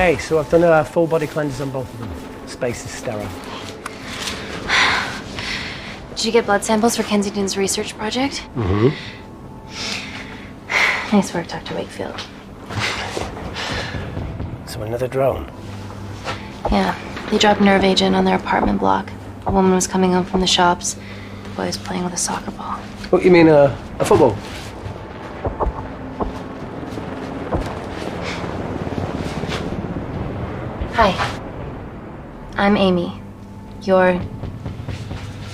Okay, so I've done a full body cleanse on both of them. Space is sterile. Did you get blood samples for Kensington's research project? Mm-hmm. Nice work, Dr. Wakefield. So another drone? Yeah, they dropped nerve agent on their apartment block. A woman was coming home from the shops. The boy was playing with a soccer ball. What, you mean a football? Hi. I'm Amy. You're...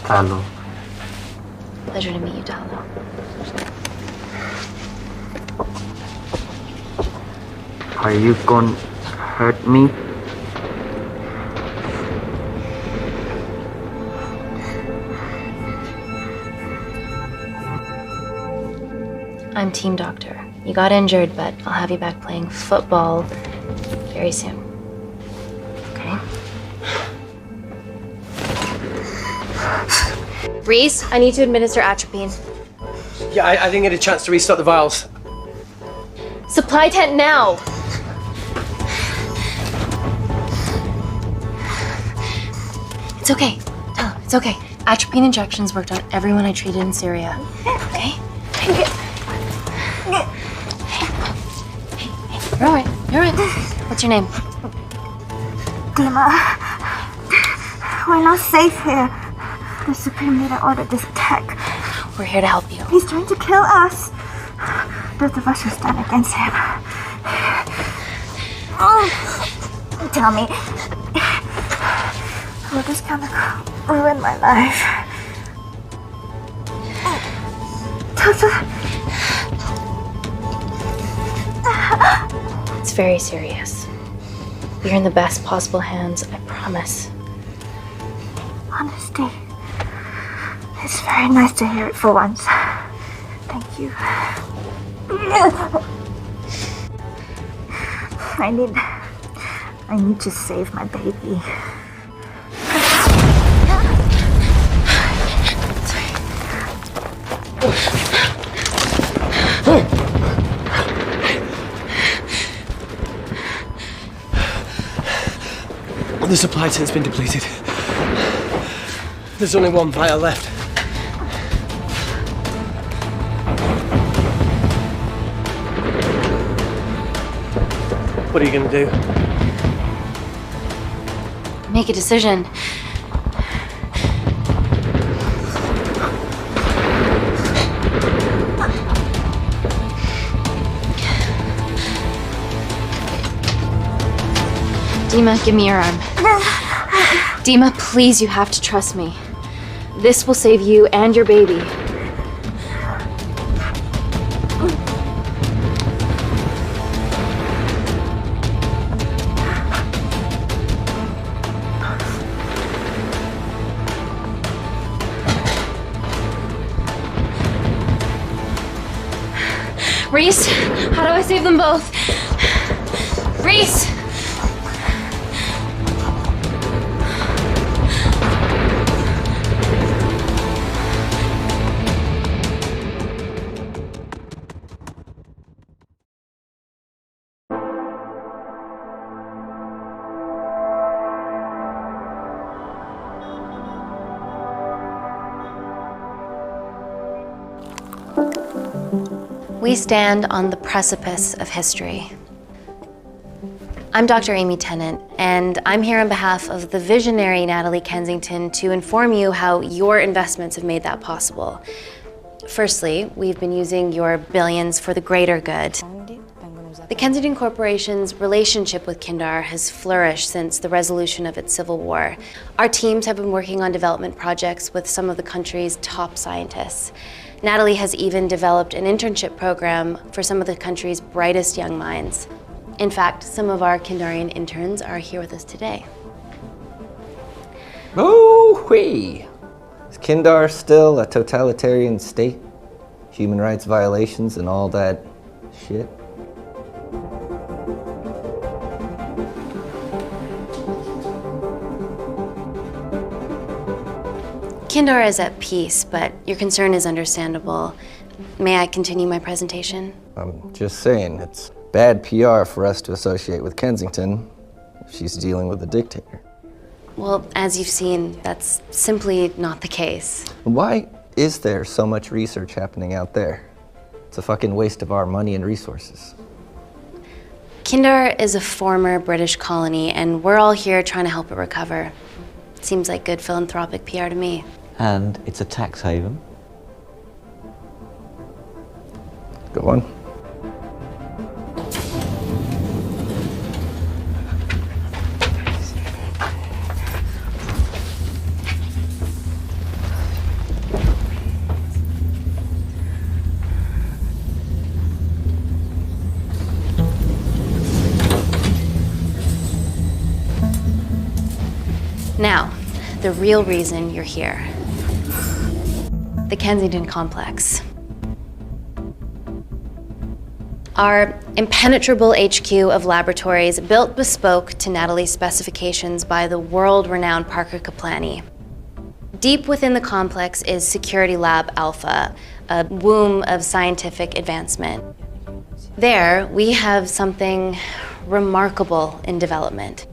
Hello. Pleasure to meet you, Talo. Are you gonna hurt me? I'm team doctor. You got injured, but I'll have you back playing football very soon. Okay? Reese, I need to administer atropine. Yeah, I didn't get a chance to restock the vials. Supply tent now! It's okay. Tell him, it's okay. Atropine injections worked on everyone I treated in Syria. Okay? You're all right. You're all right. What's your name? Dima, we're not safe here. The Supreme Leader ordered this attack. We're here to help you. He's trying to kill us. Both of us will stand against him. Oh, tell me, will this chemical ruin my life? It's very serious. You're in the best possible hands, I promise. Honesty. It's very nice to hear it for once. Thank you. I need to save my baby. The supply tent's been depleted. There's only one vial left. What are you gonna do? Make a decision. Dima, give me your arm. Dima, please, you have to trust me. This will save you and your baby. Reese, how do I save them both? Reese! We stand on the precipice of history. I'm Dr. Amy Tenant, and I'm here on behalf of the visionary Natalie Kensington to inform you how your investments have made that possible. Firstly, we've been using your billions for the greater good. The Kensington Corporation's relationship with Kindar has flourished since the resolution of its civil war. Our teams have been working on development projects with some of the country's top scientists. Natalie has even developed an internship program for some of the country's brightest young minds. In fact, some of our Kindarian interns are here with us today. Oh-wee! Is Kindar still a totalitarian state? Human rights violations and all that shit? Kindar is at peace, but your concern is understandable. May I continue my presentation? I'm just saying, it's bad PR for us to associate with Kensington. she's dealing with a dictator. Well, as you've seen, that's simply not the case. Why is there so much research happening out there? It's a fucking waste of our money and resources. Kindar is a former British colony, and we're all here trying to help it recover. Seems like good philanthropic PR to me. And it's a tax haven. Go on. Now, the real reason you're here. The Kensington complex. Our impenetrable HQ of laboratories, built bespoke to Natalie's specifications by the world-renowned Parker Kaplani. Deep within the complex is Security Lab Alpha, a womb of scientific advancement. There, we have something remarkable in development.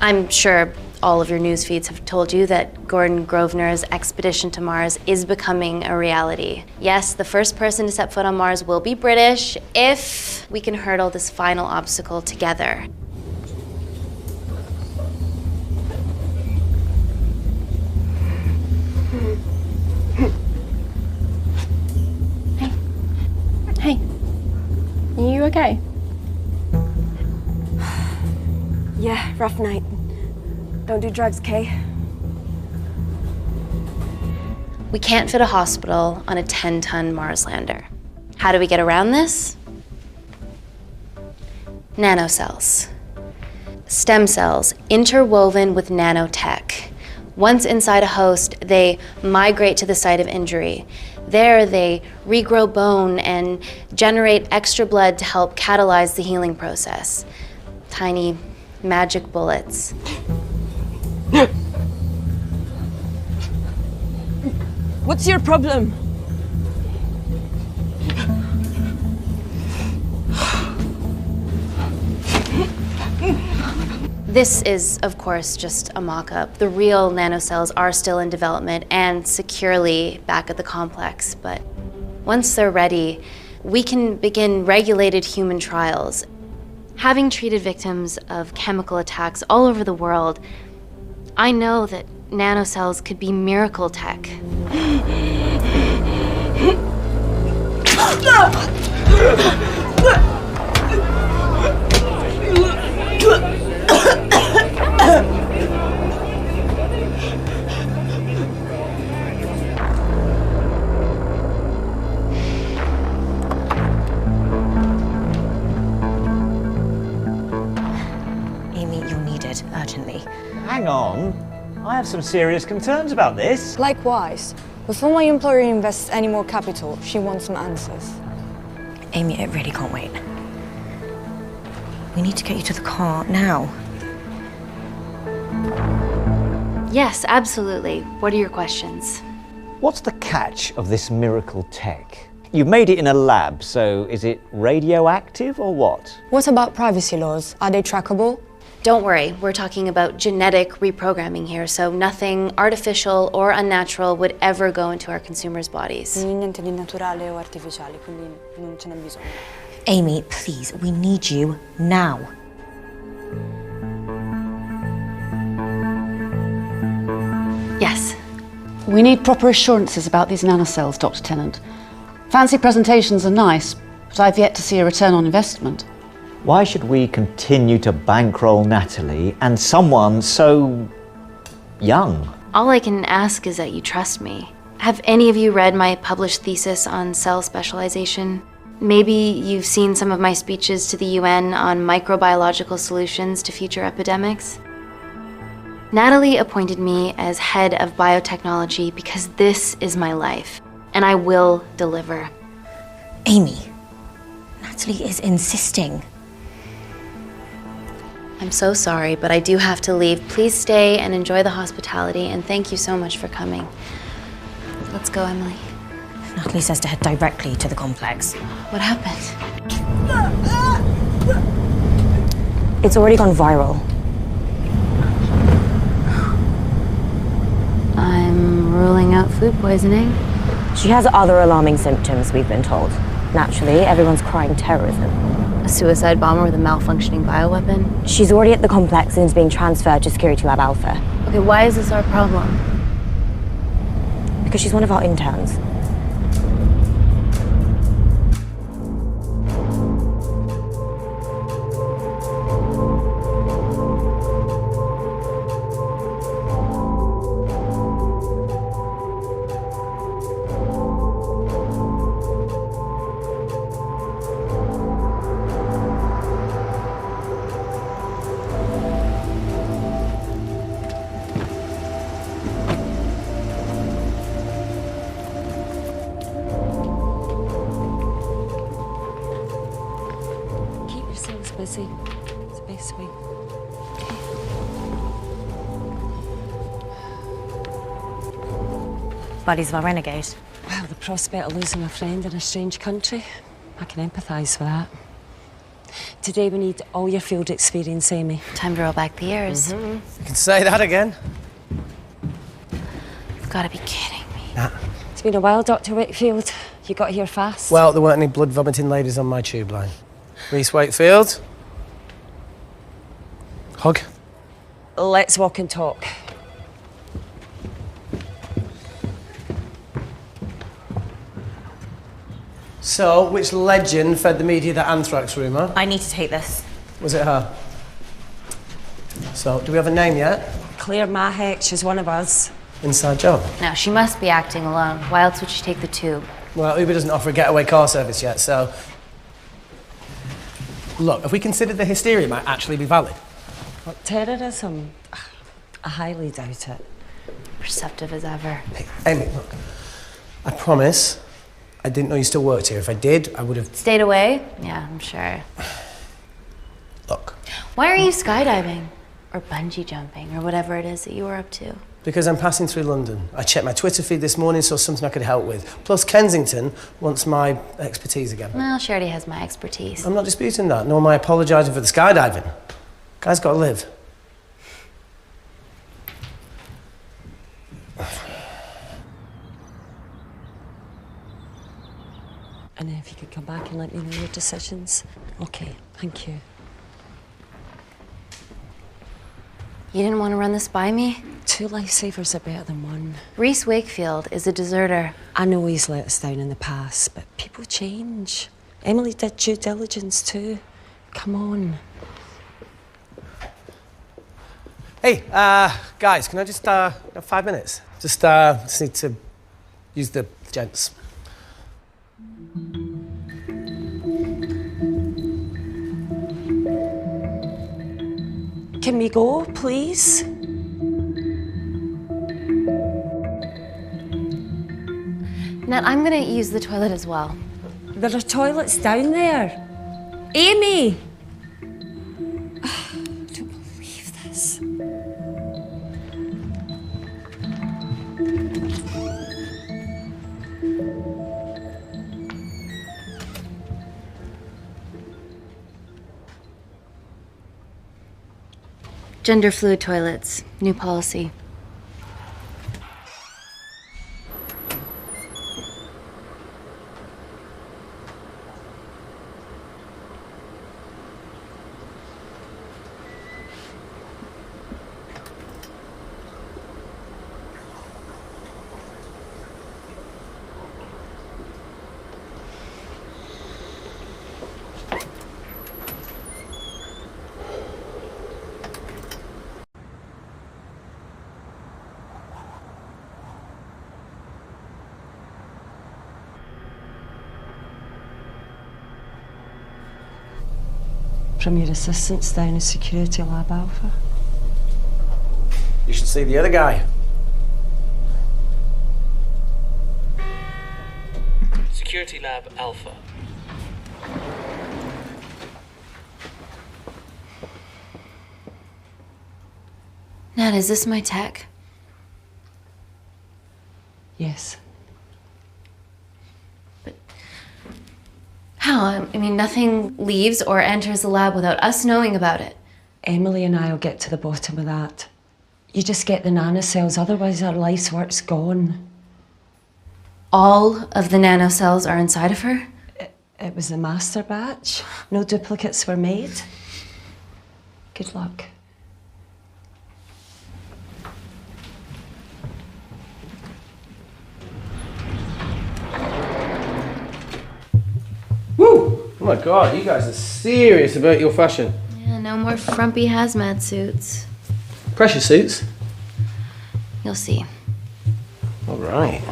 I'm sure all of your news feeds have told you that Gordon Grosvenor's expedition to Mars is becoming a reality. Yes, the first person to set foot on Mars will be British if we can hurdle this final obstacle together. Hey. Are you okay? Yeah, rough night. Don't do drugs, Kay. We can't fit a hospital on a 10-ton Mars lander. How do we get around this? Nanocells. Stem cells interwoven with nanotech. Once inside a host, they migrate to the site of injury. There, they regrow bone and generate extra blood to help catalyze the healing process. Tiny magic bullets. What's your problem? This is, of course, just a mock-up. The real nanocells are still in development and securely back at the complex, but once they're ready, we can begin regulated human trials. Having treated victims of chemical attacks all over the world, I know that nanocells could be miracle tech. Amy, you're needed urgently. Hang on. I have some serious concerns about this. Likewise. Before my employer invests any more capital, she wants some answers. Amy, it really can't wait. We need to get you to the car now. Yes, absolutely. What are your questions? What's the catch of this miracle tech? You've made it in a lab, so is it radioactive or what? What about privacy laws? Are they trackable? Don't worry, we're talking about genetic reprogramming here, so nothing artificial or unnatural would ever go into our consumers' bodies. Niente di naturale o artificiale, quindi non ce n'è bisogno. Amy, please, we need you now. Yes. We need proper assurances about these nanocells, Dr. Tennant. Fancy presentations are nice, but I've yet to see a return on investment. Why should we continue to bankroll Natalie and someone so young? All I can ask is that you trust me. Have any of you read my published thesis on cell specialization? Maybe you've seen some of my speeches to the UN on microbiological solutions to future epidemics? Natalie appointed me as head of biotechnology because this is my life, and I will deliver. Amy, Natalie is insisting. I'm so sorry, but I do have to leave. Please stay and enjoy the hospitality, and thank you so much for coming. Let's go, Emily. Natalie says to head directly to the complex. What happened? It's already gone viral. not food poisoning. She has other alarming symptoms, we've been told. Naturally, everyone's crying terrorism. A suicide bomber with a malfunctioning bioweapon? She's already at the complex and is being transferred to Security Lab Alpha. Okay, why is this our problem? Because she's one of our interns. Busy. Space week. Buddies of our renegade. Well, the prospect of losing a friend in a strange country, I can empathise with that. Today we need all your field experience, Amy. Time to roll back the years. You can say that again. You've got to be kidding me. Nah. It's been a while, Dr. Wakefield. You got here fast. Well, there weren't any blood-vomiting ladies on my tube line. Reese Wakefield. Hug. Let's walk and talk. So, which legend fed the media that anthrax rumour? I need to take this. Was it her? So, do we have a name yet? Claire Mahek, she's one of us. Inside job. Now, she must be acting alone. Why else would she take the tube? Well, Uber doesn't offer a getaway car service yet, so... Look, if we consider the hysteria might actually be valid. What, terrorism? I highly doubt it. Perceptive as ever. Hey, Amy, look. I promise I didn't know you still worked here. If I did, I would have... Stayed away? Yeah, I'm sure. Look. Why are you skydiving? Or bungee jumping, or whatever it is that you were up to? Because I'm passing through London. I checked my Twitter feed this morning, saw something I could help with. Plus, Kensington wants my expertise again. Well, she already has my expertise. I'm not disputing that, nor am I apologising for the skydiving. Guy's got to live. And if you could come back and let me know your decisions. Okay, thank you. You didn't want to run this by me? 2 lifesavers are better than 1. Reese Wakefield is a deserter. I know he's let us down in the past, but people change. Emily did due diligence too. Come on. Hey, guys, can I just, have 5 minutes? Just need to use the gents. Can we go, please? Nat, I'm gonna use the toilet as well. There are toilets down there. Amy! I don't believe this. Gender fluid toilets, new policy. From your assistants down in Security Lab Alpha. You should see the other guy. Security Lab Alpha. Nat, is this my tech? Yes. How? I mean, nothing leaves or enters the lab without us knowing about it. Emily and I will get to the bottom of that. You just get the nanocells, otherwise our life's work's gone. All of the nanocells are inside of her? It was a master batch. No duplicates were made. Good luck. Woo! Oh my God, you guys are serious about your fashion. Yeah, no more frumpy hazmat suits. Pressure suits? You'll see. All right.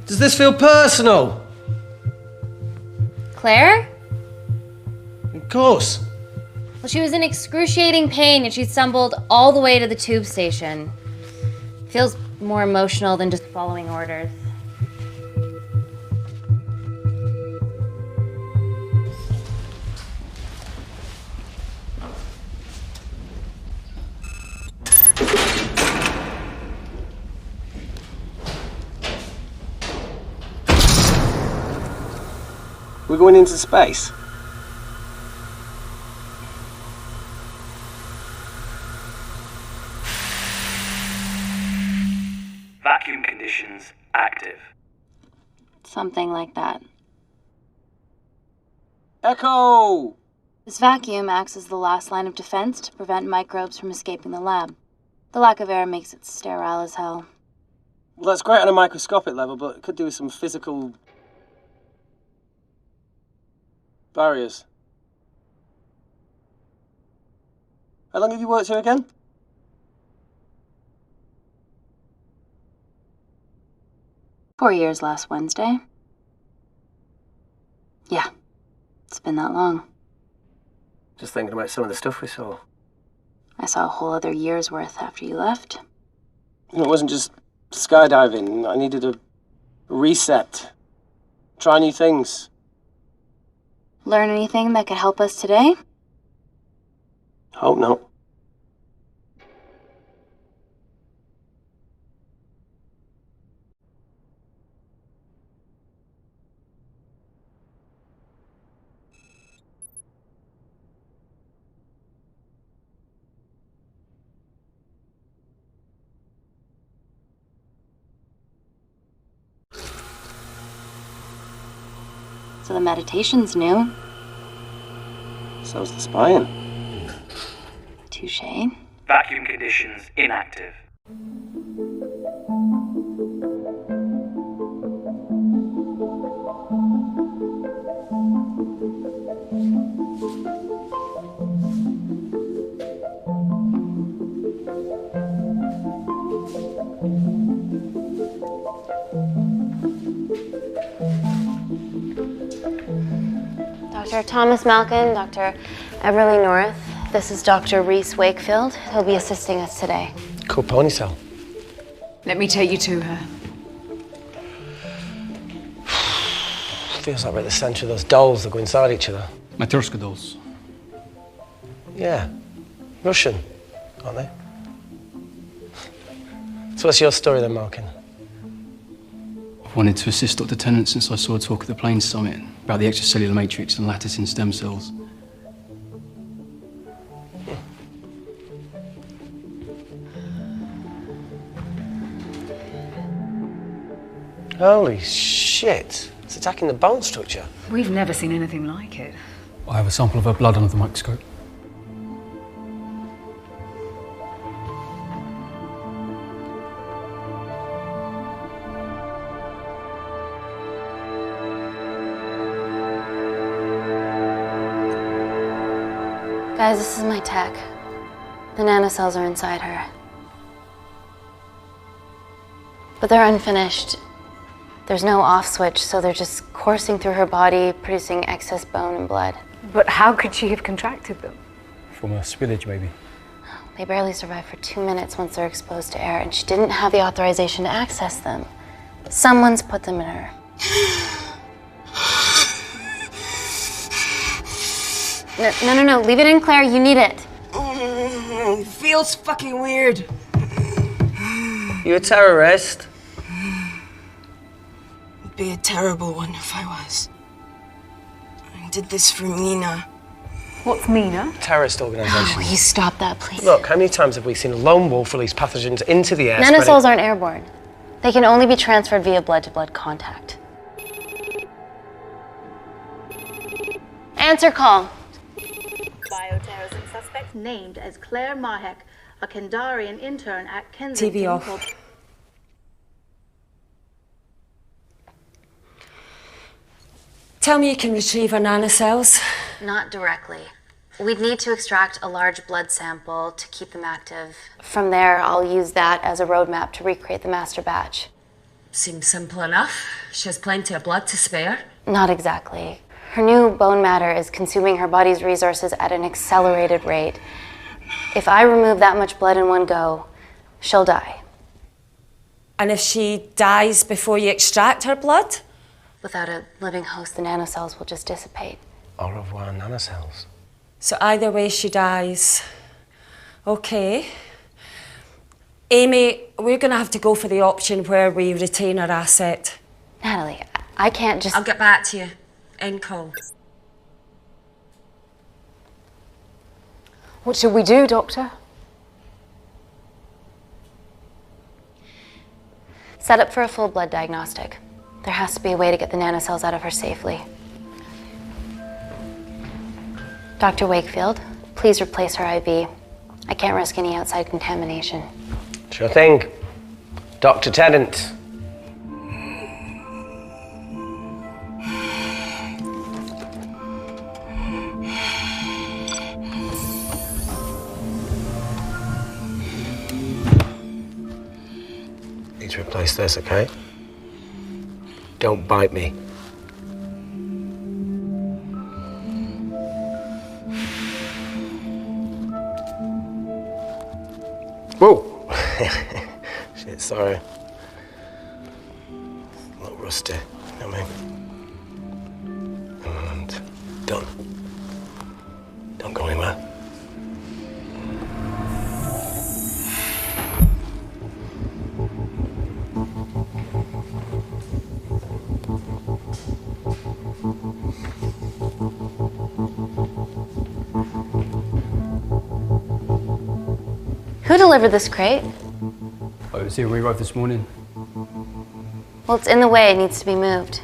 Does this feel personal? Claire? Of course. Well, she was in excruciating pain and she stumbled all the way to the tube station. Feels more emotional than just following orders. We're going into space. Vacuum conditions active. Something like that. Echo! This vacuum acts as the last line of defense to prevent microbes from escaping the lab. The lack of air makes it sterile as hell. Well, that's great on a microscopic level, but it could do with some physical barriers. How long have you worked here again? "4 years last Wednesday." Yeah, it's been that long. Just thinking about some of the stuff we saw. I saw a whole other year's worth after you left. It wasn't just skydiving. I needed a reset. Try new things. Learn anything that could help us today? Hope not. So the meditation's new. So's the spying. Touché. Vacuum conditions inactive. Dr. Thomas Malkin, Dr. Everly North. This is Dr. Reese Wakefield. He'll be assisting us today. Cool ponytail. Let me take you to her. Feels like we're at the centre of those dolls that go inside each other. Matryoshka dolls. Yeah. Russian, aren't they? So what's your story then, Malkin? I've wanted to assist Dr. Tennant since I saw a talk at the Plains Summit about the extracellular matrix and lattice in stem cells. Holy shit. It's attacking the bone structure. We've never seen anything like it. I have a sample of her blood under the microscope. Guys, this is my tech. The nanocells are inside her. But they're unfinished. There's no off switch, so they're just coursing through her body, producing excess bone and blood. But how could she have contracted them? From a spillage, maybe. They barely survive for 2 minutes once they're exposed to air, and she didn't have the authorization to access them. Someone's put them in her. No. Leave it in, Claire. You need it. Feels fucking weird. You a terrorist? It'd be a terrible one if I was. I did this for Mina. What's Mina? Terrorist organisation. Will you stop that, please? Look, how many times have we seen a lone wolf release pathogens into the air? Nanocells aren't airborne. They can only be transferred via blood-to-blood contact. Answer call. Bioterrorism suspect named as Claire Mahek, a Kindarian intern at Kensington. TV off. Tell me you can retrieve our nanocells. Not directly. We'd need to extract a large blood sample to keep them active. From there, I'll use that as a roadmap to recreate the master batch. Seems simple enough. She has plenty of blood to spare. Not exactly. Her new bone matter is consuming her body's resources at an accelerated rate. If I remove that much blood in one go, she'll die. And if she dies before you extract her blood? Without a living host, the nanocells will just dissipate. Au revoir, nanocells. So either way she dies. Okay. Amy, we're gonna have to go for the option where we retain our asset. Natalie, I can't just... I'll get back to you. End call. What should we do, Doctor? Set up for a full blood diagnostic. There has to be a way to get the nanocells out of her safely. Dr. Wakefield, please replace her IV. I can't risk any outside contamination. Sure thing. Dr. Tennant. Need to replace this, okay? Don't bite me. Whoa! Shit, sorry. A little rusty, you know what I mean? And done. Don't go anywhere. Who delivered this crate? Oh, it was here when we arrived this morning. Well, it's in the way. It needs to be moved.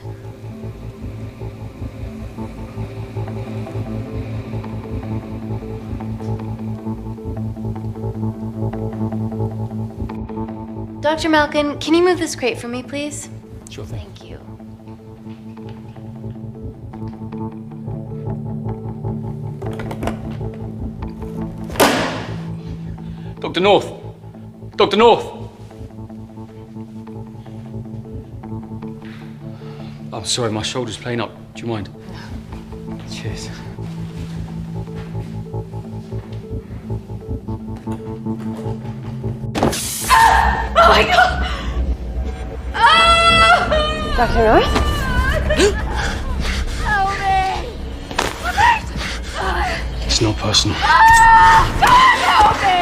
Dr. Malkin, can you move this crate for me, please? Sure thing. Thank you. Dr. North! Dr. North! I'm sorry, my shoulder's playing up. Do you mind? No. Cheers. Oh my God! Ah! Dr. North? Help me! It's not personal. Help me!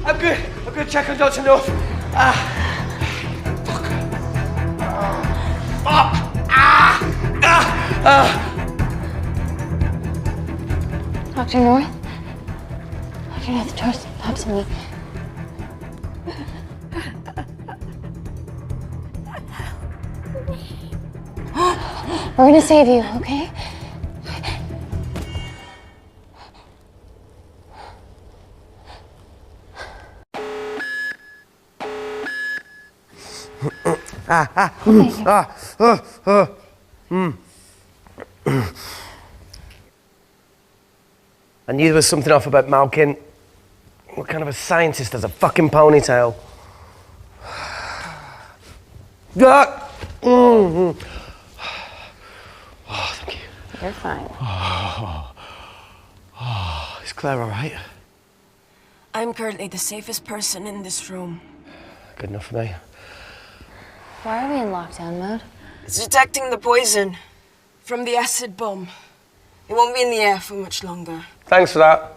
I'm good. Check on Dr. North. Dr. North? Dr. North, talk to me. We're gonna save you, okay? I knew there was something off about Malkin. What kind of a scientist has a fucking ponytail? Ah! Mm-hmm. Oh, thank you. You're fine. Is Claire all right? I'm currently the safest person in this room. Good enough for me. Why are we in lockdown mode? It's detecting the poison from the acid bomb. It won't be in the air for much longer. Thanks for that.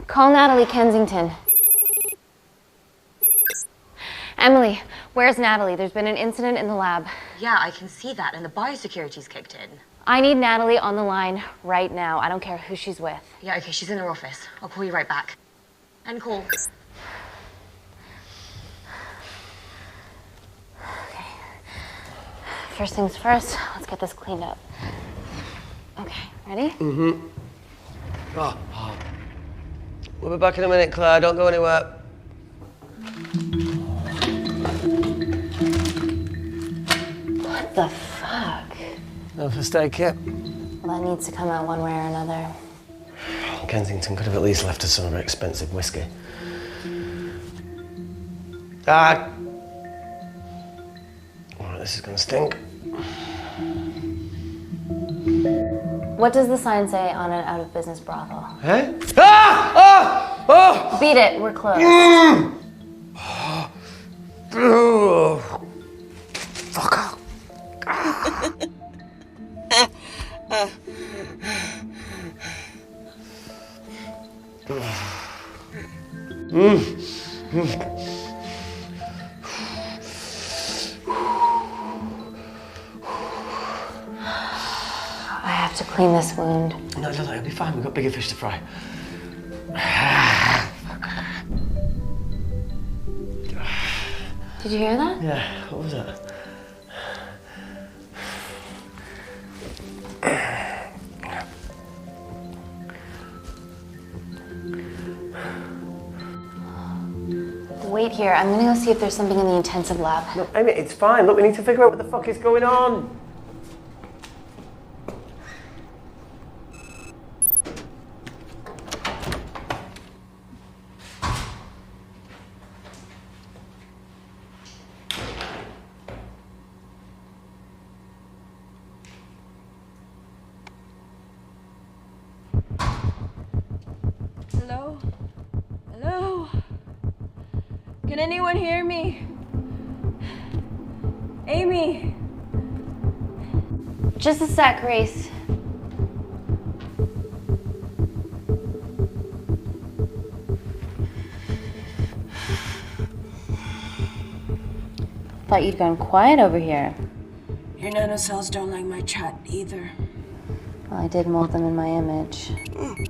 Call Natalie Kensington. Emily, where's Natalie? There's been an incident in the lab. Yeah, I can see that, and the biosecurity's kicked in. I need Natalie on the line right now. I don't care who she's with. Yeah, okay, she's in her office. I'll call you right back. End call. Okay. First things first, let's get this cleaned up. Okay, ready? Mm-hmm. Oh. We'll be back in a minute, Claire. Don't go anywhere. What the fuck? No first aid kit? Well, that needs to come out one way or another. Kensington could have at least left us some of her expensive whiskey. Ah! Alright, this is gonna stink. What does the sign say on an out-of-business brothel? Eh? Ah! Ah! Oh! Beat it, we're closed. Oh. Fuck off. I have to clean this wound. No, it'll be fine. We've got bigger fish to fry. Did you hear that? Yeah, what was that? Wait here. I'm gonna go see if there's something in the intensive lab. No, Amy, it's fine. Look, we need to figure out what the fuck is going on. Hello? Hello? Can anyone hear me? Amy? Just a sec, Grace. Thought you'd gone quiet over here. Your nanocells don't like my chat either. Well, I did mold them in my image.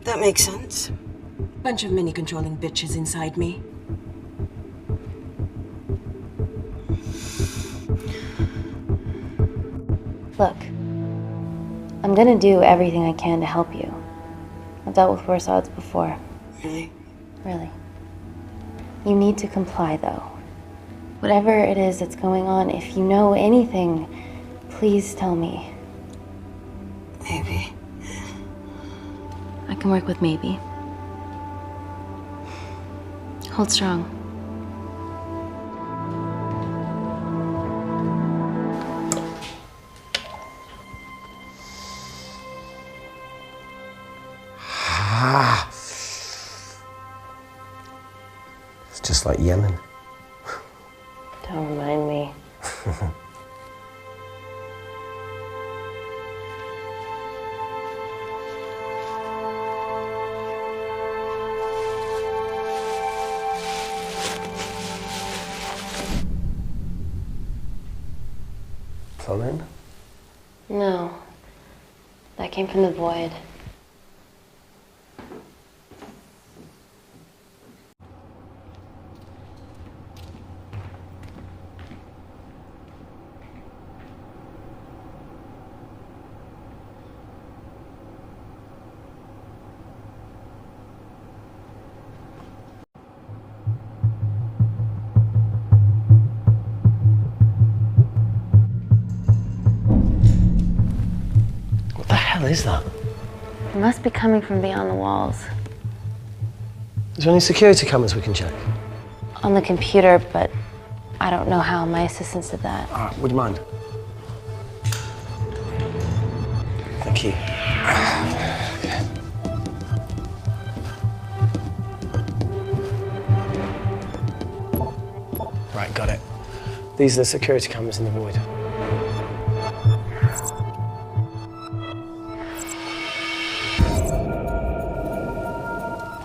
That makes sense. Bunch of mini-controlling bitches inside me. Look, I'm gonna do everything I can to help you. I've dealt with worse odds before. Really? Really. You need to comply, though. Whatever it is that's going on, if you know anything, please tell me. Maybe. I can work with maybe. Hold strong. It's just like Yemen. Don't remind me. Plumbing? No. That came from the void. What the hell is that? It must be coming from beyond the walls. Is there any security cameras we can check? On the computer, but I don't know how. My assistants did that. All right, would you mind? Thank you. Right, got it. These are the security cameras in the void.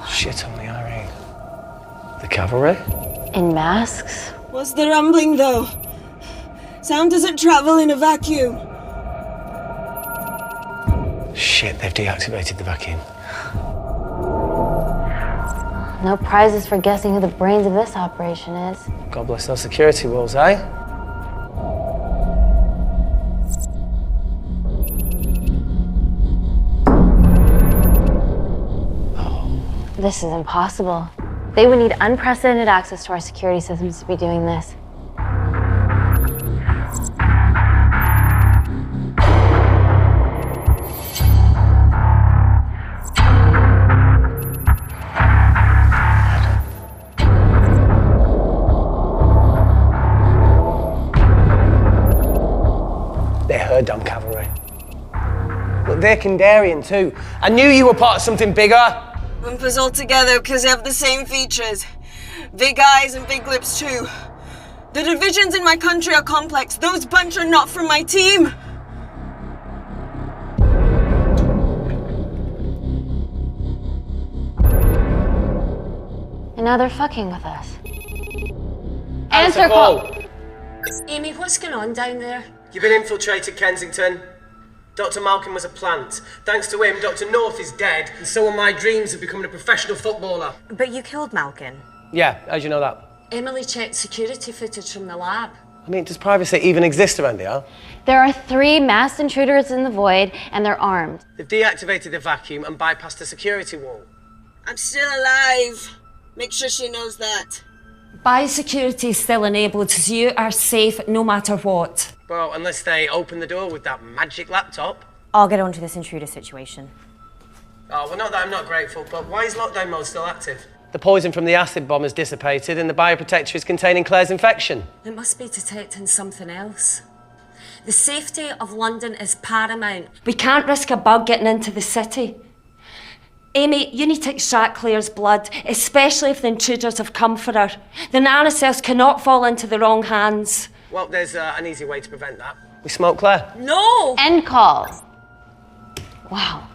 Shit on the Irene. The cavalry? In masks? What's the rumbling, though? Sound doesn't travel in a vacuum. Shit, they've deactivated the vacuum. No prizes for guessing who the brains of this operation is. God bless those security walls, eh? This is impossible. They would need unprecedented access to our security systems to be doing this. They're her dumb cavalry. Look, they're Kindarian too. I knew you were part of something bigger. Lumpers all together because they have the same features. Big eyes and big lips too. The divisions in my country are complex. Those bunch are not from my team. And now they're fucking with us. Answer call! Amy, what's going on down there? You've been infiltrated, Kensington. Dr. Malcolm was a plant. Thanks to him, Dr. North is dead, and so are my dreams of becoming a professional footballer. But you killed Malcolm. Yeah, how'd you know that? Emily checked security footage from the lab. I mean, does privacy even exist around here? There are 3 masked intruders in the void, and they're armed. They've deactivated the vacuum and bypassed the security wall. I'm still alive. Make sure she knows that. Biosecurity is still enabled, so you are safe no matter what. Well, unless they open the door with that magic laptop. I'll get onto this intruder situation. Oh, well, not that I'm not grateful, but why is lockdown mode still active? The poison from the acid bomb has dissipated and the bioprotector is containing Claire's infection. It must be detecting something else. The safety of London is paramount. We can't risk a bug getting into the city. Amy, you need to extract Claire's blood, especially if the intruders have come for her. The nanocells cannot fall into the wrong hands. Well, there's an easy way to prevent that. We smoke Claire. No! End call. Wow.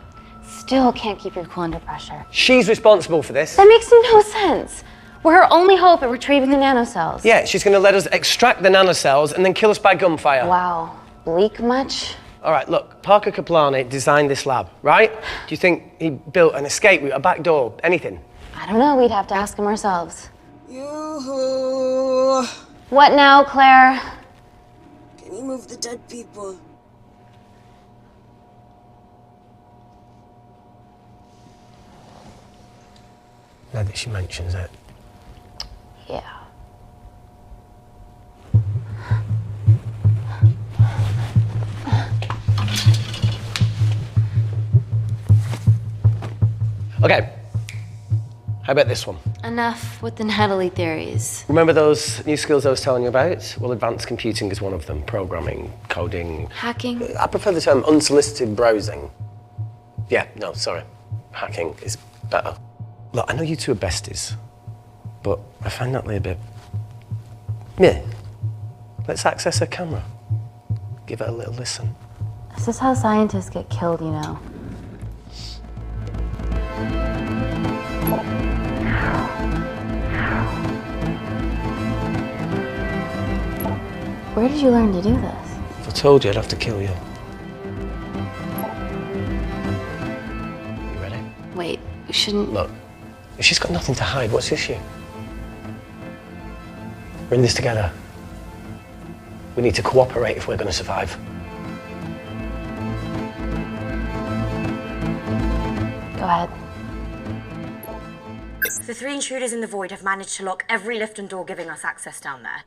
Still can't keep your cool under pressure. She's responsible for this. That makes no sense. We're her only hope at retrieving the nanocells. Yeah, she's going to let us extract the nanocells and then kill us by gunfire. Wow. Bleak much? All right, look, Parker Kaplani designed this lab, right? Do you think he built an escape route, a back door, anything? I don't know. We'd have to ask him ourselves. Yoo-hoo. What now, Claire? Can you move the dead people? Now that she mentions it. Yeah. Okay. How about this one? Enough with the Natalie theories. Remember those new skills I was telling you about? Well, advanced computing is one of them. Programming, coding. Hacking? I prefer the term unsolicited browsing. Yeah, no, sorry. Hacking is better. Look, I know you two are besties, but I find Natalie a bit... meh. Let's access her camera. Give her a little listen. This is how scientists get killed, you know. Where did you learn to do this? If I told you, I'd have to kill you. You ready? Wait, we shouldn't... Look, if she's got nothing to hide, what's the issue? We're in this together. We need to cooperate if we're going to survive. Go ahead. The 3 intruders in the void have managed to lock every lift and door giving us access down there.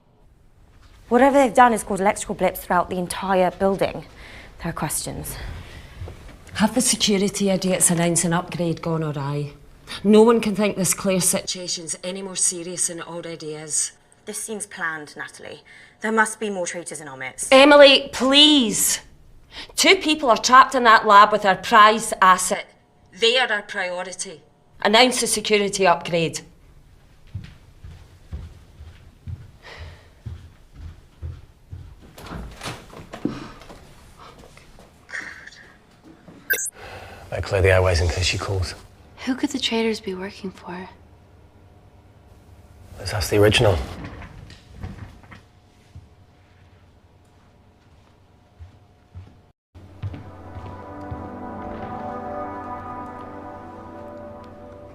Whatever they've done has caused electrical blips throughout the entire building. There are questions. Have the security idiots announce an upgrade gone awry? No one can think this Claire situation's any more serious than it already is. This seems planned, Natalie. There must be more traitors in our midst. Emily, please! 2 people are trapped in that lab with our prized asset. They are our priority. Announce the security upgrade. Better clear the airways in case she calls. Who could the traitors be working for? Let's ask the original.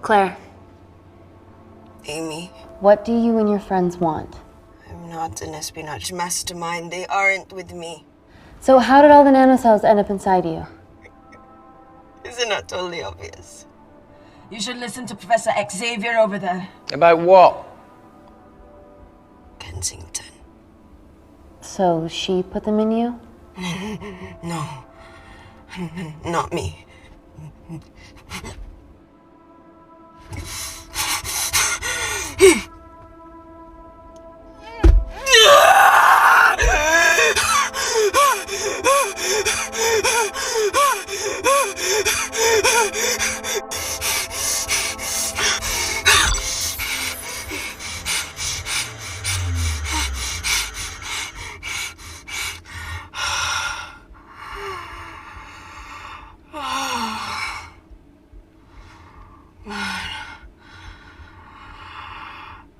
Claire, Amy, what do you and your friends want? I'm not an espionage mastermind. They aren't with me. So how did all the nanocells end up inside you? Isn't that totally obvious? You should listen to Professor Xavier over there. About what? Kensington. So she put them in you? No. Not me.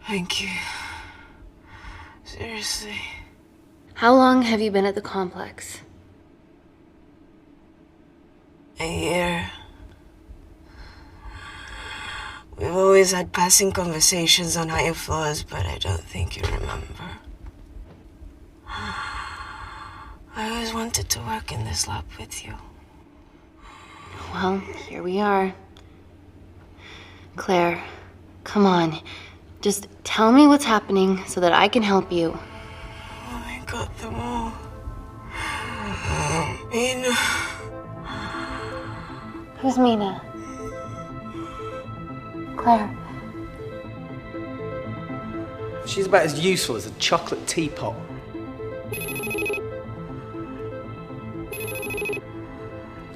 Thank you. Seriously. How long have you been at the complex? A year. We've always had passing conversations on higher floors, but I don't think you remember. I always wanted to work in this lab with you. Well, here we are. Claire, come on. Just tell me what's happening so that I can help you. I got them all. Mina. Who's Mina? Claire. She's about as useful as a chocolate teapot.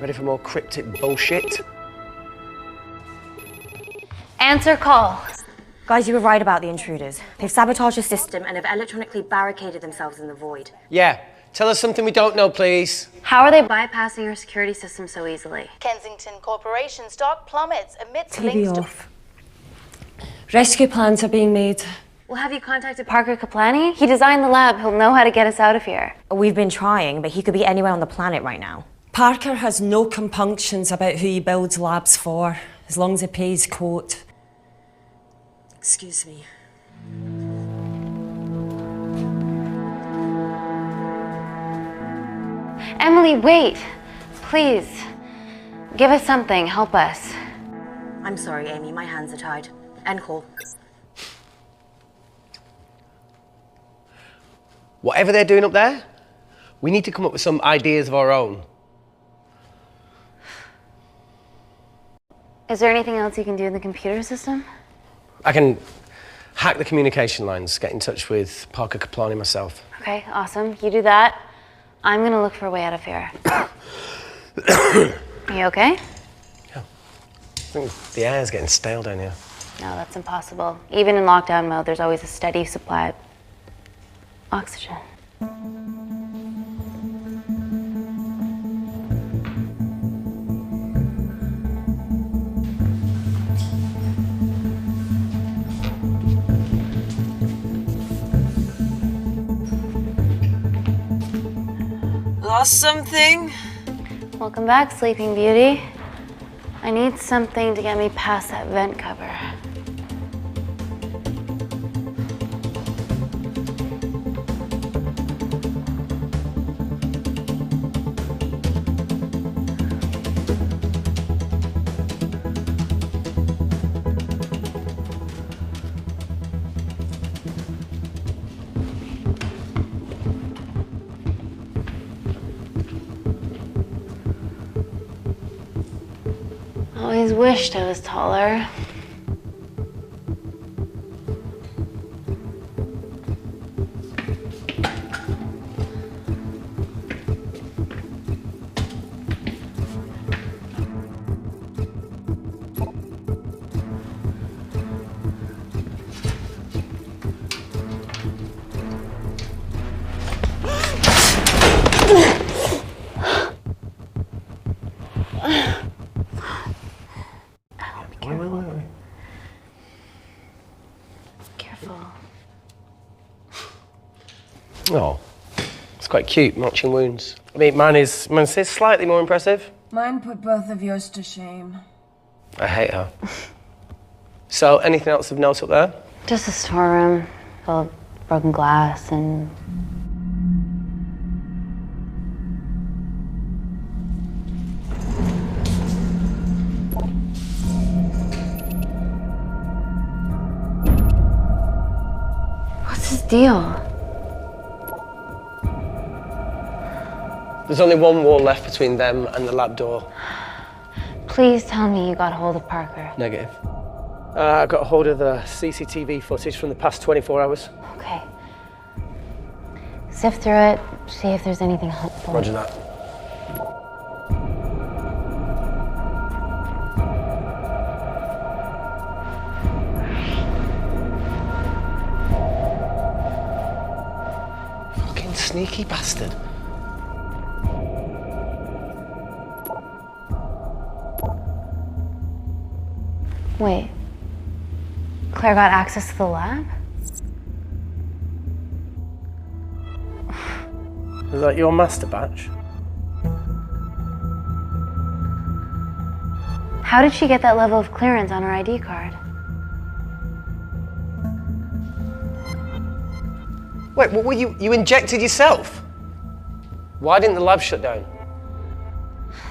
Ready for more cryptic bullshit? Answer call. Guys, you were right about the intruders. They've sabotaged the system and have electronically barricaded themselves in the void. Yeah. Tell us something we don't know, please. How are they bypassing our security system so easily? Kensington Corporation stock plummets amidst TV links to... off. Rescue plans are being made. Well, have you contacted Parker Kaplani? He designed the lab. He'll know how to get us out of here. We've been trying, but he could be anywhere on the planet right now. Parker has no compunctions about who he builds labs for, as long as he pays quote. Excuse me. Emily, wait. Please. Give us something. Help us. I'm sorry, Amy. My hands are tied. End call. Whatever they're doing up there, we need to come up with some ideas of our own. Is there anything else you can do in the computer system? I can hack the communication lines, get in touch with Parker Kaplani myself. Okay, awesome. You do that. I'm gonna look for a way out of here. Are you okay? Yeah. I think the air's getting stale down here. No, that's impossible. Even in lockdown mode, there's always a steady supply of oxygen. Lost something? Welcome back, Sleeping Beauty. I need something to get me past that vent cover. Always wished I was taller. Wait. Careful. Oh, it's quite cute, matching wounds. I mean, mine is slightly more impressive. Mine put both of yours to shame. I hate her. So, anything else of note up there? Just a storeroom full of broken glass and... What's his deal? There's only one wall left between them and the lab door. Please tell me you got hold of Parker. Negative. I got hold of the CCTV footage from the past 24 hours. Okay. Sift through it, see if there's anything helpful. Roger that. Fucking sneaky bastard. Wait. Claire got access to the lab? Is that your master batch? How did she get that level of clearance on her ID card? Wait, what were you injected yourself? Why didn't the lab shut down?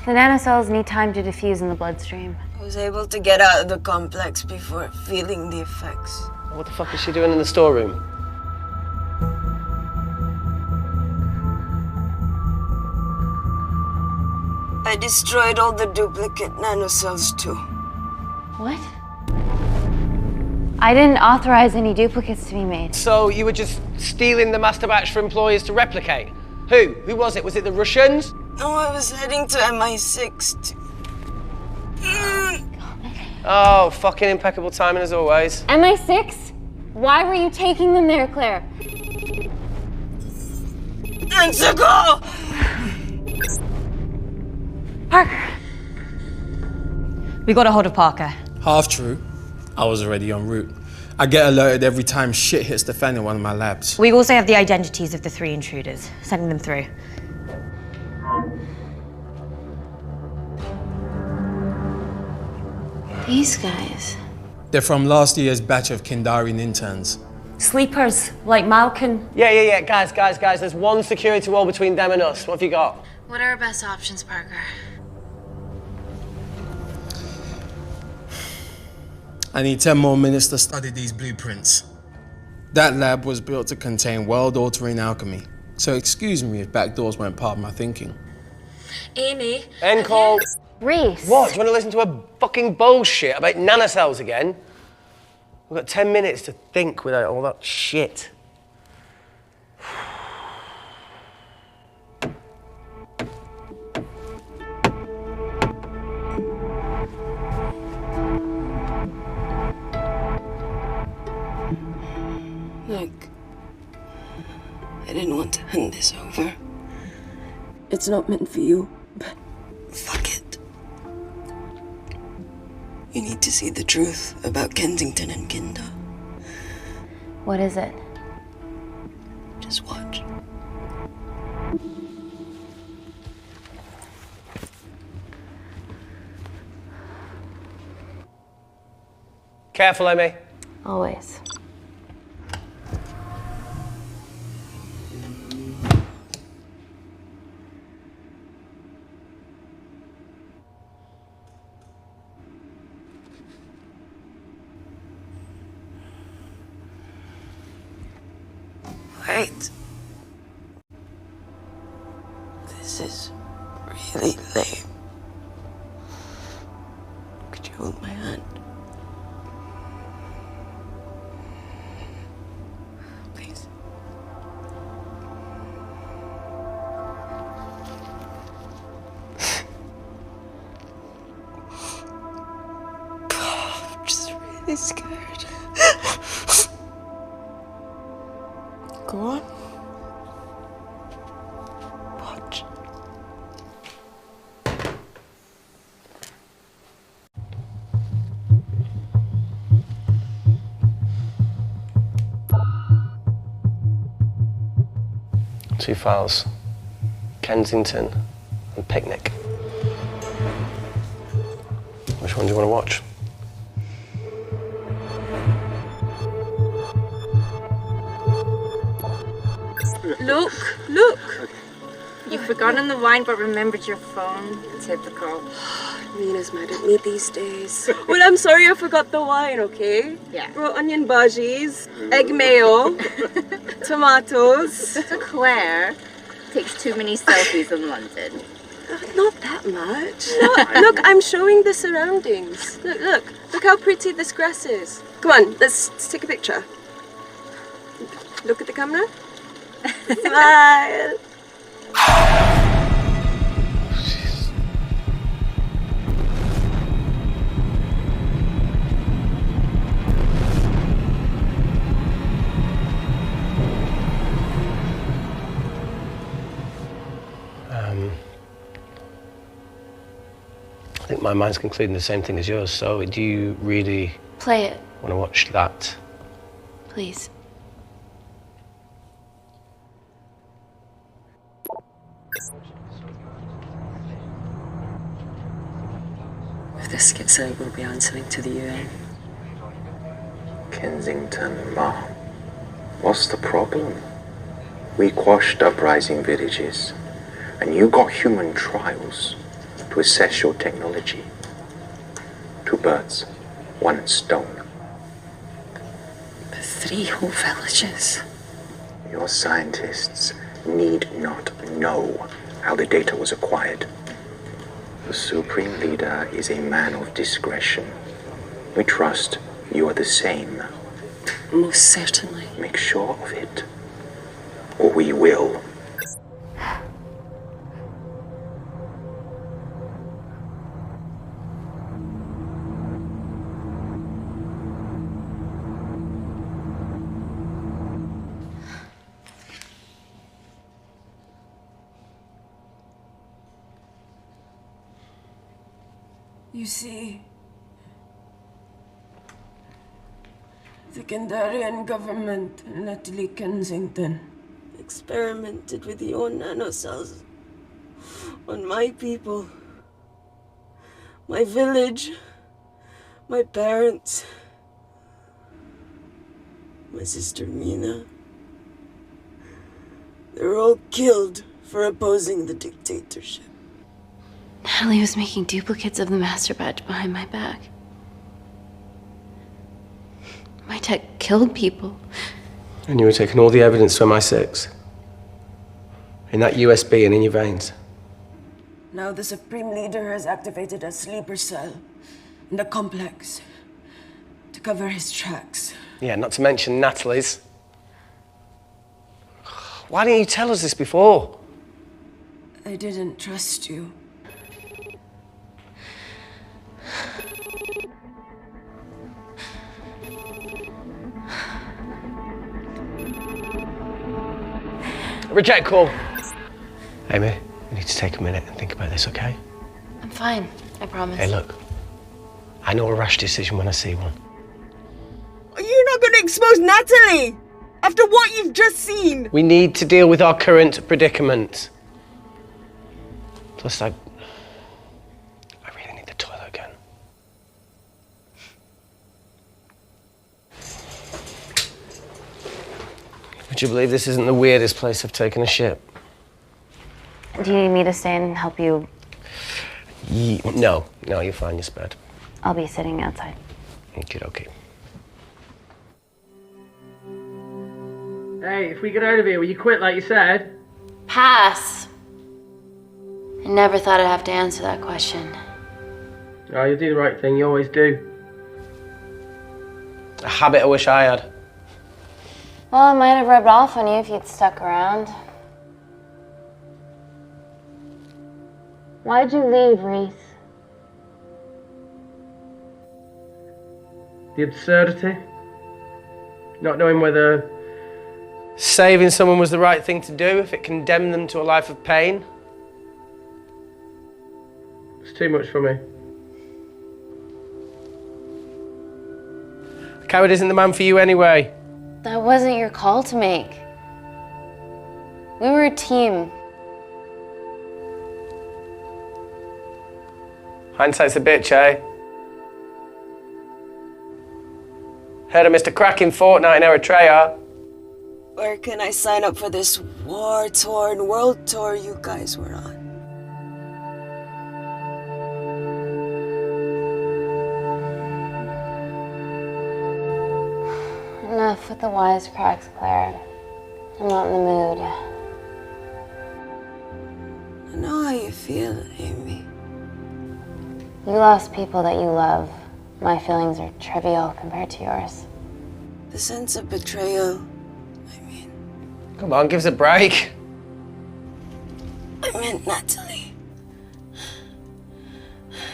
The nanocells need time to diffuse in the bloodstream. I was able to get out of the complex before feeling the effects. What the fuck is she doing in the storeroom? I destroyed all the duplicate nanocells too. What? I didn't authorize any duplicates to be made. So you were just stealing the master batch for employers to replicate? Who? Who was it? Was it the Russians? No, I was heading to MI6 Oh, fucking impeccable timing as always. MI6? Why were you taking them there, Claire? Months ago! Parker! We got a hold of Parker. Half true. I was already en route. I get alerted every time shit hits the fan in one of my labs. We also have the identities of the 3 intruders. Sending them through. These guys. They're from last year's batch of Kindarian interns. Sleepers, like Malkin. Yeah. Guys. There's one security wall between them and us. What have you got? What are our best options, Parker? I need 10 more minutes to study these blueprints. That lab was built to contain world-altering alchemy. So excuse me if backdoors weren't part of my thinking. Amy. End call. Reese. What? Do you want to listen to a fucking bullshit about nanocells again? We've got 10 minutes to think without all that shit. Look, I didn't want to hand this over. It's not meant for you, but fuck it. You need to see the truth about Kensington and Kindar. What is it? Just watch. Careful, Emmy. Always. Wait. This is really lame. held my hand. Please. I'm just really scared. Go on. Watch. Two files. Kensington and Picnic. Which one do you want to watch? Look! You've forgotten the wine but remembered your phone. Typical. Mina's mad at me these days. Well, I'm sorry I forgot the wine, okay? Yeah. Raw onion bhajis, egg mayo, tomatoes. Claire takes too many selfies in London. Not that much. Look, I'm showing the surroundings. Look how pretty this grass is. Come on, let's take a picture. Look at the camera. Smile. I think my mind's concluding the same thing as yours, so do you really Play it, want to watch that? please. If this gets out, we'll be answering to the UN. Kensington, Ma. What's the problem? We quashed uprising villages, and you got human trials to assess your technology. 2 birds, 1 stone. But 3 whole villages. Your scientists need not know how the data was acquired. The Supreme Leader is a man of discretion. We trust you are the same. Most certainly. Make sure of it, or we will. You see, the Kindarian government and Natalie Kensington experimented with your nanocells on my people, my village, my parents, my sister Mina. They were all killed for opposing the dictatorship. Natalie was making duplicates of the master batch behind my back. My tech killed people. And you were taking all the evidence to MI6? In that USB and in your veins? Now the Supreme Leader has activated a sleeper cell in the complex to cover his tracks. Yeah, not to mention Natalie's. Why didn't you tell us this before? I didn't trust you. Reject call. Amy, we need to take a minute and think about this, okay? I'm fine, I promise. Hey, look. I know a rash decision when I see one. Are you not going to expose Natalie? After what you've just seen? We need to deal with our current predicament. Plus, I really need the toilet again. Would you believe this isn't the weirdest place I've taken a ship? Do you need me to stay and help you? No, you're fine, you're spared. I'll be sitting outside. Okay. Hey, if we get out of here, will you quit like you said? Pass. I never thought I'd have to answer that question. Oh, you do the right thing, you always do. A habit I wish I had. Well, it might have rubbed off on you if you'd stuck around. Why'd you leave, Reese? The absurdity. Not knowing whether saving someone was the right thing to do if it condemned them to a life of pain. it's too much for me. A coward isn't the man for you anyway. That wasn't your call to make. We were a team. Hindsight's a bitch, eh? Heard of Mr. Cracking Fortnite in Eritrea. Where can I sign up for this war-torn world tour you guys were on? Enough with the wisecracks, Claire. I'm not in the mood. I know how you feel, Amy. You lost people that you love. My feelings are trivial compared to yours. The sense of betrayal. Come on, give us a break. I meant Natalie.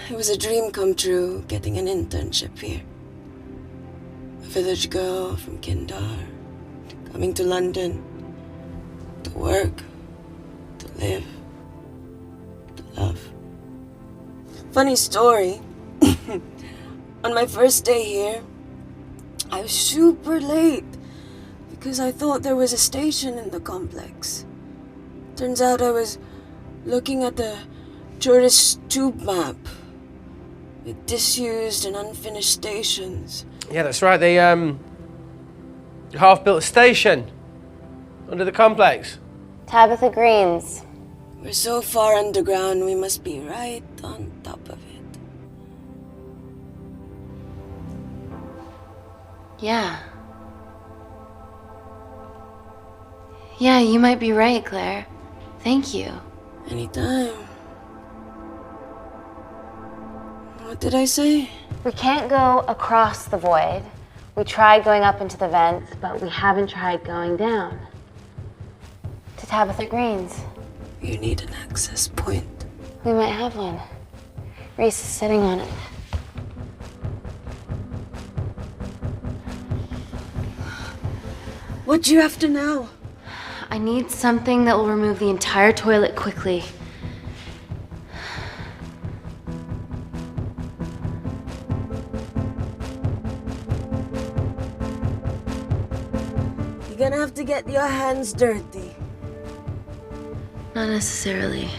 It was a dream come true, getting an internship here. A village girl from Kindar, coming to London, to work, to live, to love. Funny story. On my first day here, I was super late because I thought there was a station in the complex. Turns out I was looking at the tourist tube map with disused and unfinished stations. Yeah, that's right. They half-built station under the complex. Tabitha Greens. We're so far underground, we must be right on top of it. Yeah. Yeah, you might be right, Claire. Thank you. Anytime. What did I say? We can't go across the void. We tried going up into the vents, but we haven't tried going down. To Tabitha Greens. You need an access point. We might have one. Reese is sitting on it. What do you have to know? I need something that will remove the entire toilet quickly. You're gonna have to get your hands dirty. Not necessarily.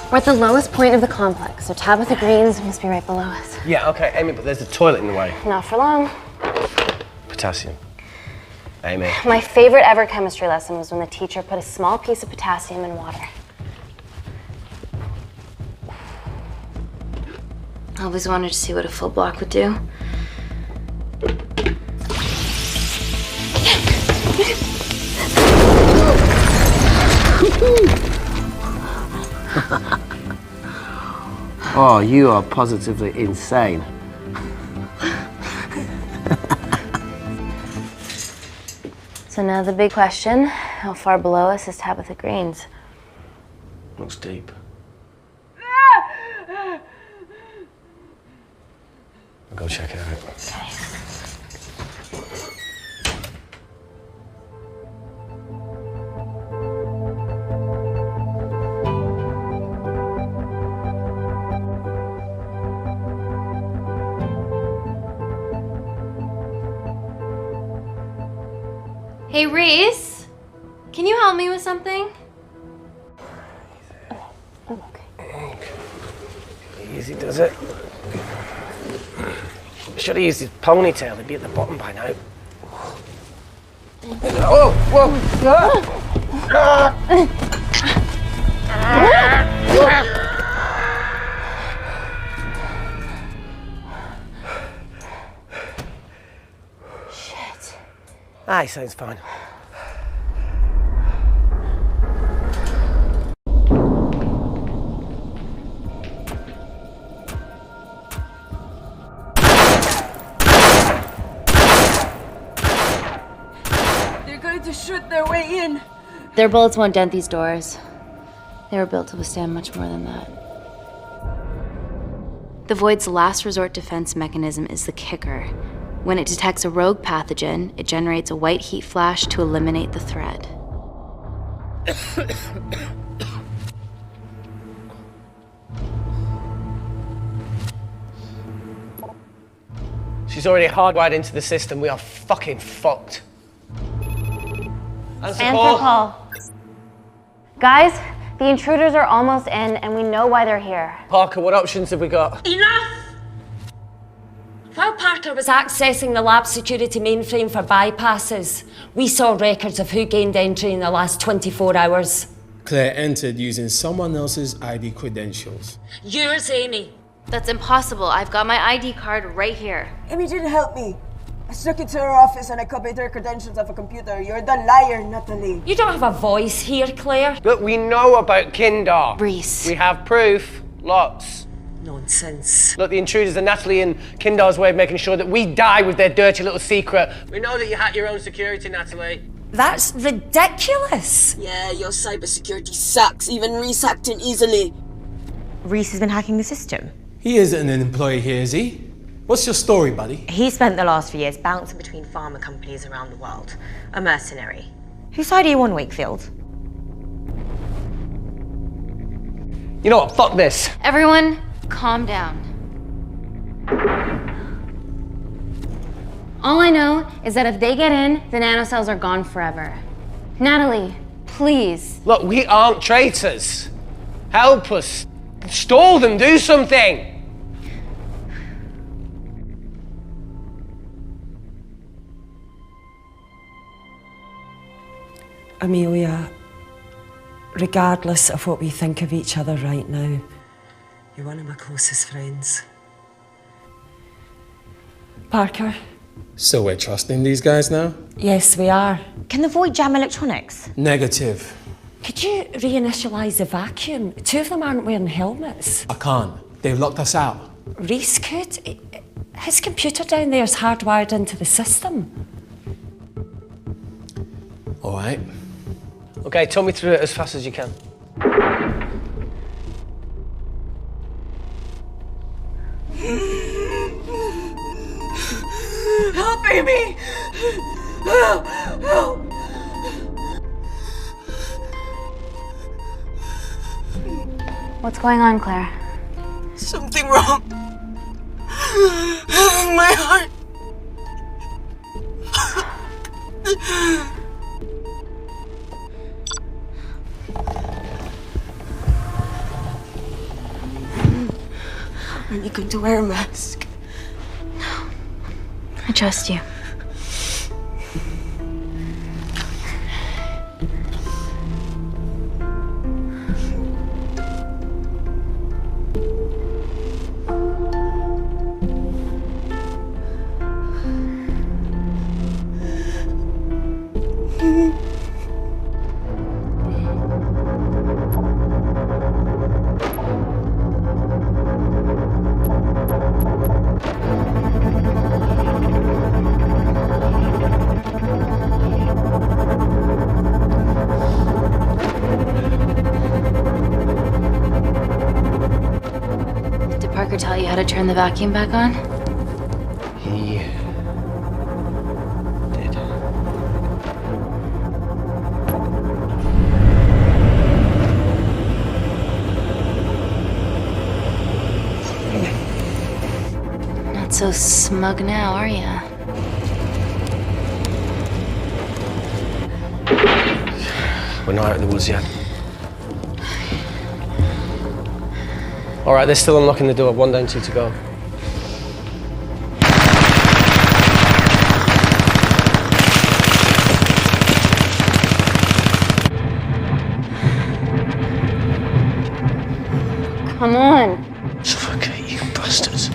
We're at the lowest point of the complex, so Tabitha Greens must be right below us. Yeah, okay, Amy, but there's a toilet in the way. Not for long. Potassium. Amy. My favorite ever chemistry lesson was when the teacher put a small piece of potassium in water. I always wanted to see what a full block would do. Oh, you are positively insane. So now the big question, how far below us is Tabitha Greens? Looks deep. I'll go check it out. Okay. Hey, Reese, can you help me with something? Okay. Easy does it. Should have used his ponytail, he'd be at the bottom by now. Oh, whoa! Aye, sounds fine. They're going to shoot their way in. Their bullets won't dent these doors. They were built to withstand much more than that. The Void's last resort defense mechanism is the kicker. When it detects a rogue pathogen, it generates a white heat flash to eliminate the threat. She's already hardwired into the system. We are fucking fucked. Answer call. Guys, the intruders are almost in, and we know why they're here. Parker, what options have we got? Enough! While Parker was accessing the lab security mainframe for bypasses, we saw records of who gained entry in the last 24 hours. Claire entered using someone else's ID credentials. Yours, Amy. That's impossible. I've got my ID card right here. Amy didn't help me. I snuck into her office and I copied her credentials off a computer. You're the liar, Natalie. You don't have a voice here, Claire. Look, we know about Kindar. Reese. We have proof. Lots. Nonsense. Look, the intruders are Natalie and Kindar's way of making sure that we die with their dirty little secret. We know that you hack your own security, Natalie. That's ridiculous. Yeah, your cybersecurity sucks. Even Reese hacked it easily. Reese has been hacking the system. He isn't an employee here, is he? What's your story, buddy? He spent the last few years bouncing between pharma companies around the world. A mercenary. Whose side are you on, Wakefield? You know what? Fuck this. Everyone, calm down. All I know is that if they get in, the nanocells are gone forever. Natalie, please. Look, we aren't traitors. Help us. Stall them. Do something. Amelia, regardless of what we think of each other right now, you're one of my closest friends. Parker? So we're trusting these guys now? Yes, we are. Can the Void jam electronics? Negative. Could you reinitialize the vacuum? Two of them aren't wearing helmets. I can't. They've locked us out. Reese could. His computer down there is hardwired into the system. All right. Okay, talk me through it as fast as you can. Help, Amy! Help! Help! What's going on, Claire? Something wrong. My heart. Are you going to wear a mask? No. I trust you. Parker tell you how to turn the vacuum back on? He did. Not so smug now, are ya? We're not out of the woods yet. All right, they're still unlocking the door. 1 down, 2 to go. Come on. Suffocate, you bastards.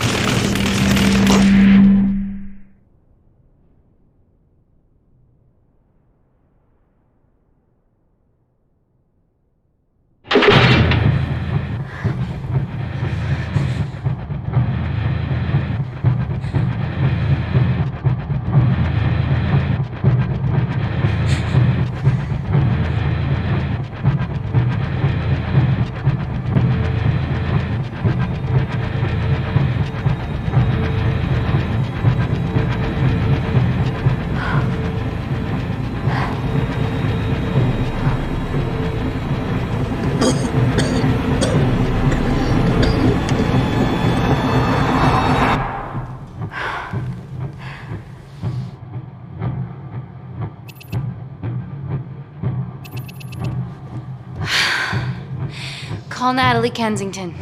Call Natalie Kensington.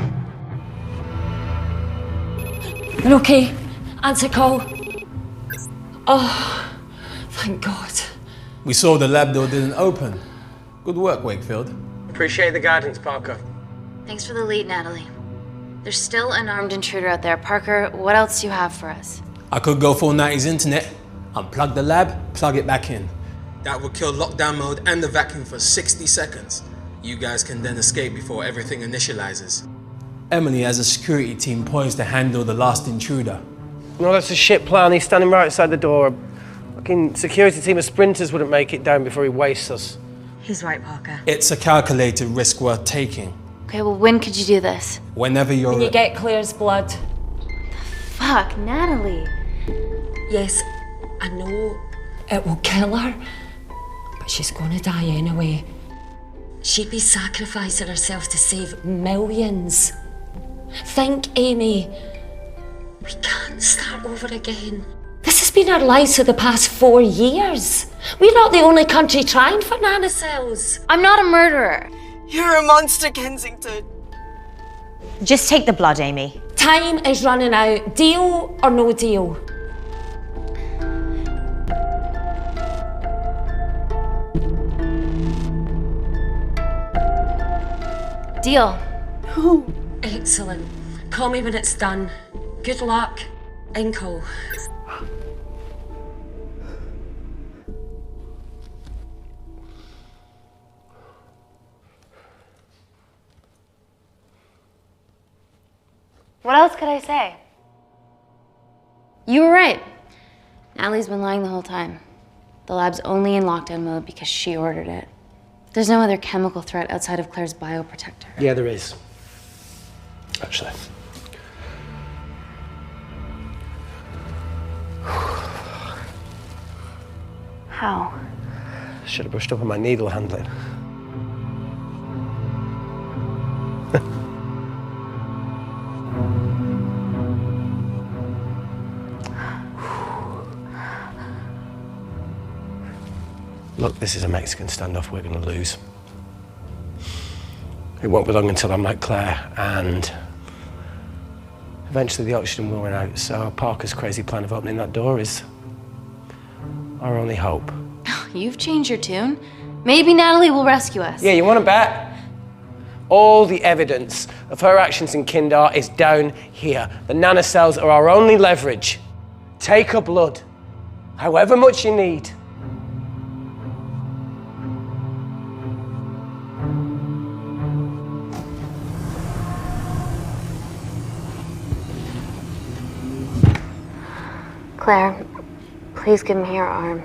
You're okay? Answer call. Oh, thank God. We saw the lab door didn't open. Good work, Wakefield. Appreciate the guidance, Parker. Thanks for the lead, Natalie. There's still an armed intruder out there. Parker, what else do you have for us? I could go full 90s internet, unplug the lab, plug it back in. That would kill lockdown mode and the vacuum for 60 seconds. You guys can then escape before everything initializes. Emily has a security team poised to handle the last intruder. No, that's a shit plan. He's standing right outside the door. A fucking security team of sprinters wouldn't make it down before he wastes us. He's right, Parker. It's a calculated risk worth taking. Okay, well, when could you do this? Whenever you're... When you get Claire's blood. Fuck, Natalie. Yes, I know it will kill her, but she's gonna die anyway. She'd be sacrificing herself to save millions. Think, Amy. We can't start over again. This has been our lives for the past 4 years. We're not the only country trying for nanocells. I'm not a murderer. You're a monster, Kensington. Just take the blood, Amy. Time is running out. Deal or no deal? Deal. Excellent. Call me when it's done. Good luck. End call. What else could I say? You were right. Natalie's been lying the whole time. The lab's only in lockdown mode because she ordered it. There's no other chemical threat outside of Claire's bioprotector. Yeah, there is. Actually. How? Should have brushed up on my needle handling. Look, this is a Mexican standoff we're going to lose. It won't be long until I'm like Claire, and eventually the oxygen will run out, so Parker's crazy plan of opening that door is our only hope. You've changed your tune. Maybe Natalie will rescue us. Yeah, you want to bet? All the evidence of her actions in Kindar is down here. The nanocells are our only leverage. Take her blood, however much you need. Claire, please give me your arm.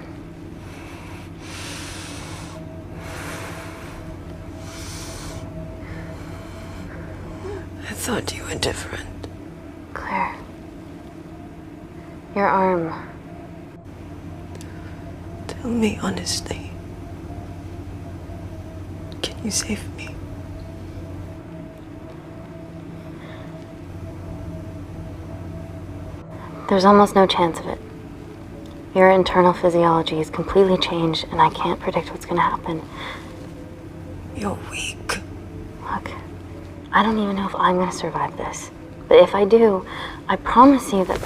I thought you were different. Claire, your arm. Tell me honestly. Can you save me? There's almost no chance of it. Your internal physiology is completely changed, and I can't predict what's going to happen. You're weak. Look, I don't even know if I'm going to survive this. But if I do, I promise you that...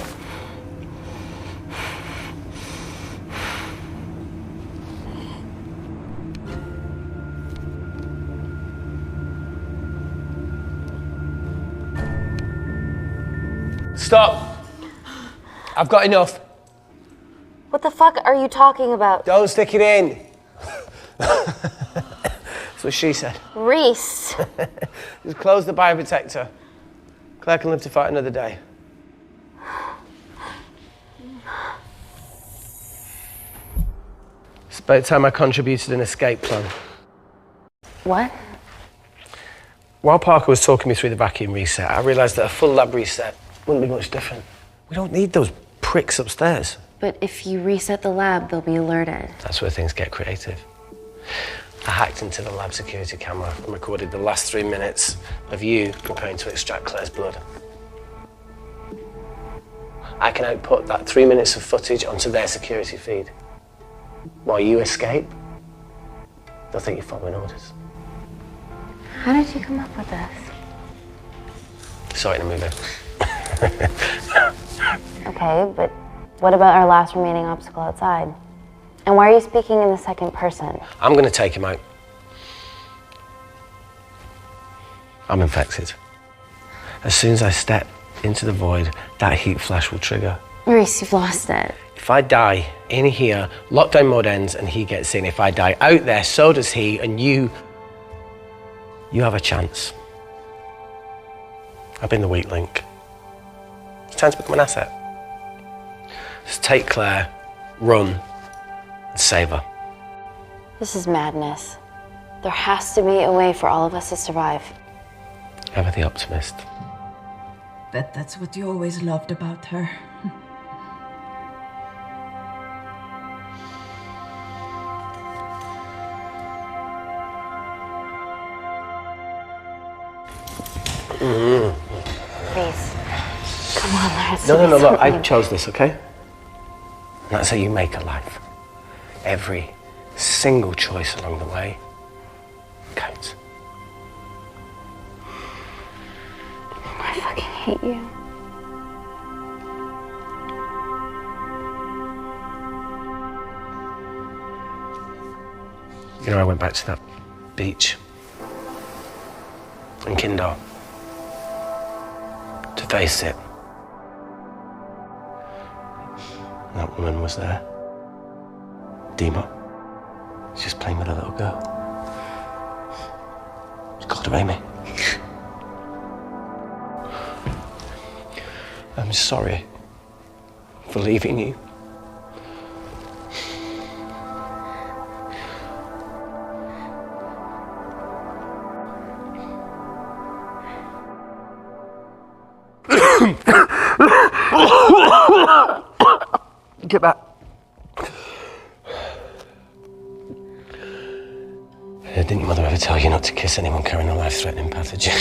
Stop! I've got enough. What the fuck are you talking about? Don't stick it in. That's what she said. Reese. Just close the bioprotector. Claire can live to fight another day. It's about time I contributed an escape plan. What? While Parker was talking me through the vacuum reset, I realised that a full lab reset wouldn't be much different. We don't need those pricks upstairs. But if you reset the lab, they'll be alerted. That's where things get creative. I hacked into the lab security camera and recorded the last 3 minutes of you preparing to extract Claire's blood. I can output that 3 minutes of footage onto their security feed. While you escape, they'll think you're following orders. How did you come up with this? Saw it in a movie. Okay, but what about our last remaining obstacle outside? And why are you speaking in the second person? I'm gonna take him out. I'm infected. As soon as I step into the void, that heat flash will trigger. Maurice, you've lost it. If I die in here, lockdown mode ends and he gets in. If I die out there, so does he, and you have a chance. I've been the weak link. It's time to become an asset. Just take Claire, run, and save her. This is madness. There has to be a way for all of us to survive. Ever the optimist. Bet that's what you always loved about her. Please. Come on, there has to No, be look, I something. chose this, okay? And that's how you make a life. Every single choice along the way counts. I fucking hate you. You know, I went back to that beach in Kindar to face it. That woman was there. Dima. She's just playing with a little girl. She called her Amy. I'm sorry for leaving you. Get back. Didn't your mother ever tell you not to kiss anyone carrying a life-threatening pathogen?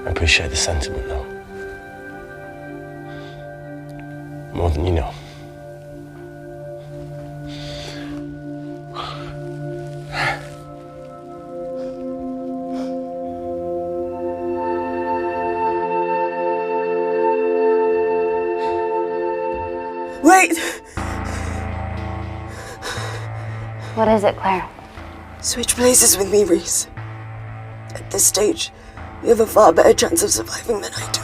I appreciate the sentiment, though. More than you know. Wait! What is it, Claire? Switch places with me, Reese. At this stage, you have a far better chance of surviving than I do.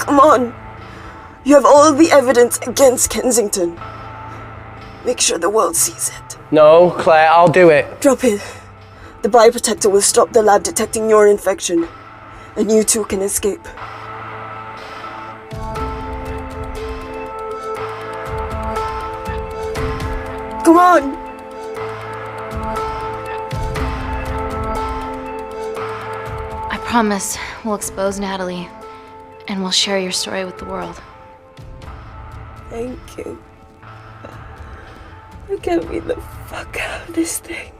Come on! You have all the evidence against Kensington. Make sure the world sees it. No, Claire, I'll do it. Drop it. The bioprotector will stop the lab detecting your infection, and you too can escape. Come on! I promise we'll expose Natalie, and we'll share your story with the world. Thank you. Get me the fuck out of this thing.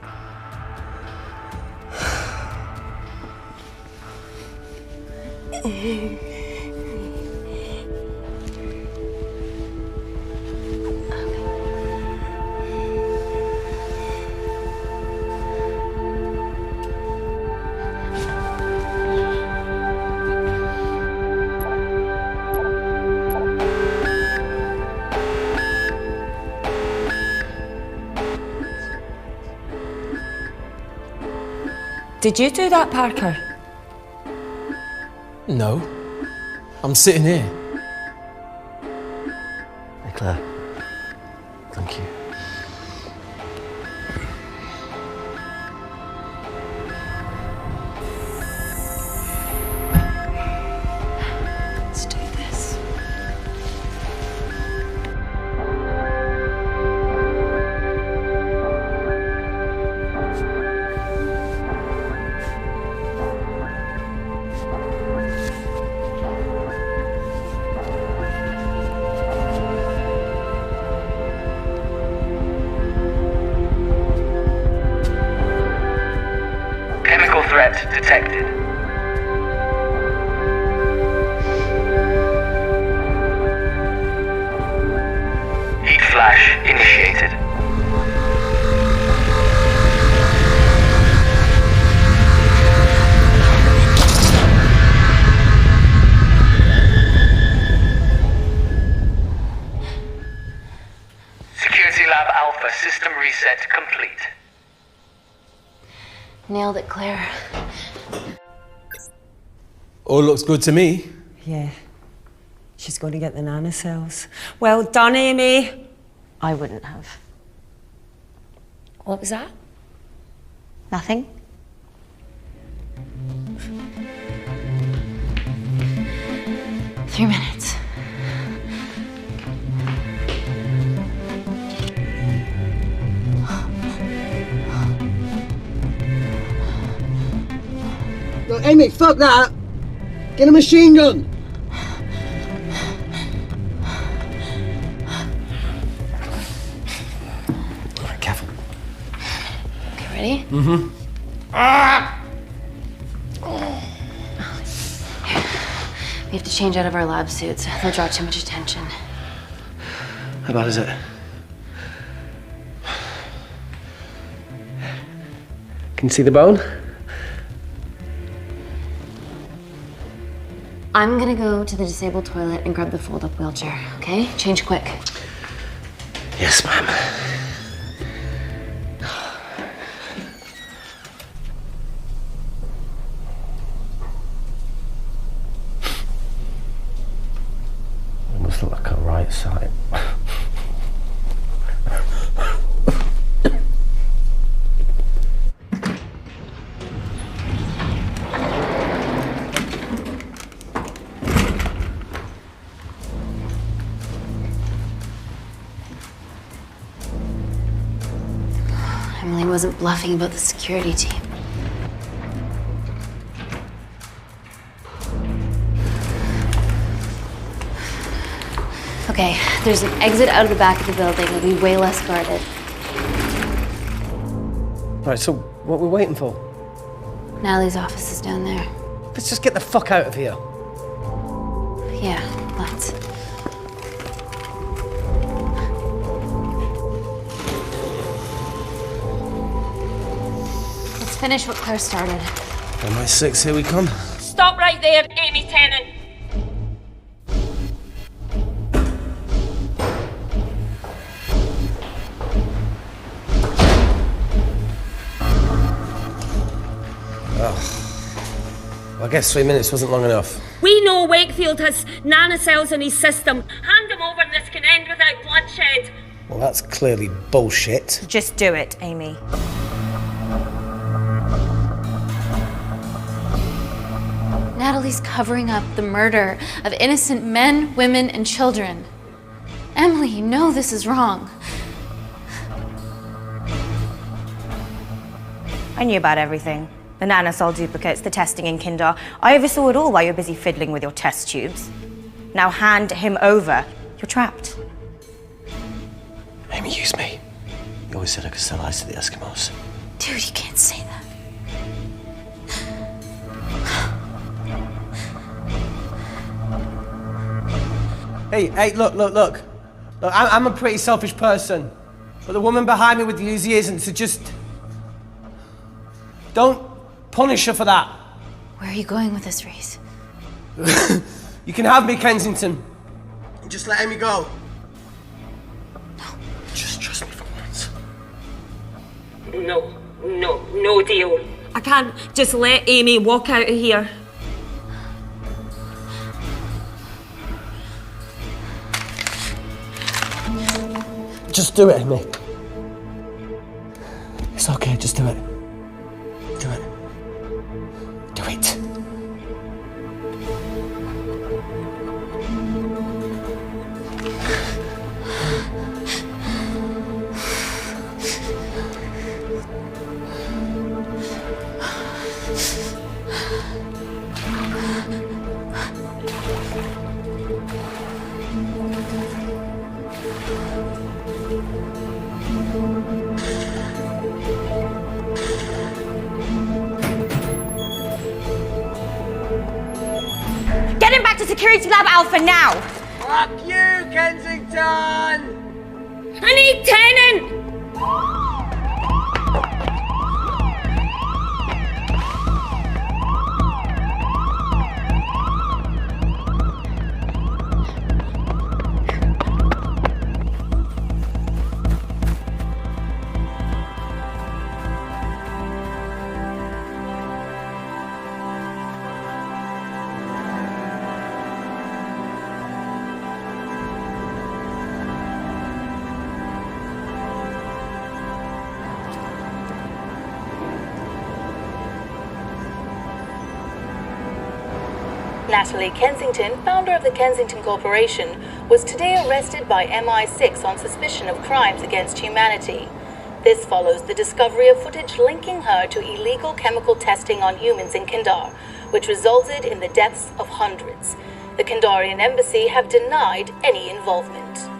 Did you do that, Parker? No. I'm sitting here. Hey, Claire. Thank you. Let's do this. Chemical threat detected. Heat flash initiated. Nailed it, Claire. All looks good to me. Yeah. She's going to get the nanocells. Well done, Amy. I wouldn't have. What was that? Nothing. Three minutes. Look, Amy, fuck that! Get a machine gun! Alright, careful. Okay, ready? Mm-hmm. We have to change out of our lab suits. They'll draw too much attention. How bad is it? Can you see the bone? I'm gonna go to the disabled toilet and grab the fold-up wheelchair, okay? Change quick. Yes, ma'am. It must look like a right side. Emily wasn't bluffing about the security team. Okay, there's an exit out of the back of the building. It'll be way less guarded. Right, so what are we waiting for? Natalie's office is down there. Let's just get the fuck out of here. Yeah, let's. Let's finish what Claire started. MI6, here we come. Stop right there, Amy Tenant. Oh. I guess 3 minutes wasn't long enough. We know Wakefield has nanocells in his system. Hand him over and this can end without bloodshed. Well, that's clearly bullshit. Just do it, Amy. Natalie's covering up the murder of innocent men, women, and children. Emily, you know this is wrong. I knew about everything. The nanocell duplicates, the testing in Kindar. I oversaw it all while you're busy fiddling with your test tubes. Now hand him over. You're trapped. Amy, use me. You always said I could sell ice to the Eskimos. Dude, you can't say that. Hey, look. I'm a pretty selfish person. But the woman behind me with the Uzi isn't, so just... don't punish her for that. Where are you going with this, Reese? You can have me, Kensington. Just let Amy go. No. Just trust me for once. No deal. I can't just let Amy walk out of here. Just do it, Amy. It's okay, just do it. Do it. Do it. Get him back to Security Lab Alpha now! Fuck you, Kensington! I need Tenant! Natalie Kensington, founder of the Kensington Corporation, was today arrested by MI6 on suspicion of crimes against humanity. This follows the discovery of footage linking her to illegal chemical testing on humans in Kindar, which resulted in the deaths of hundreds. The Kindarian embassy have denied any involvement.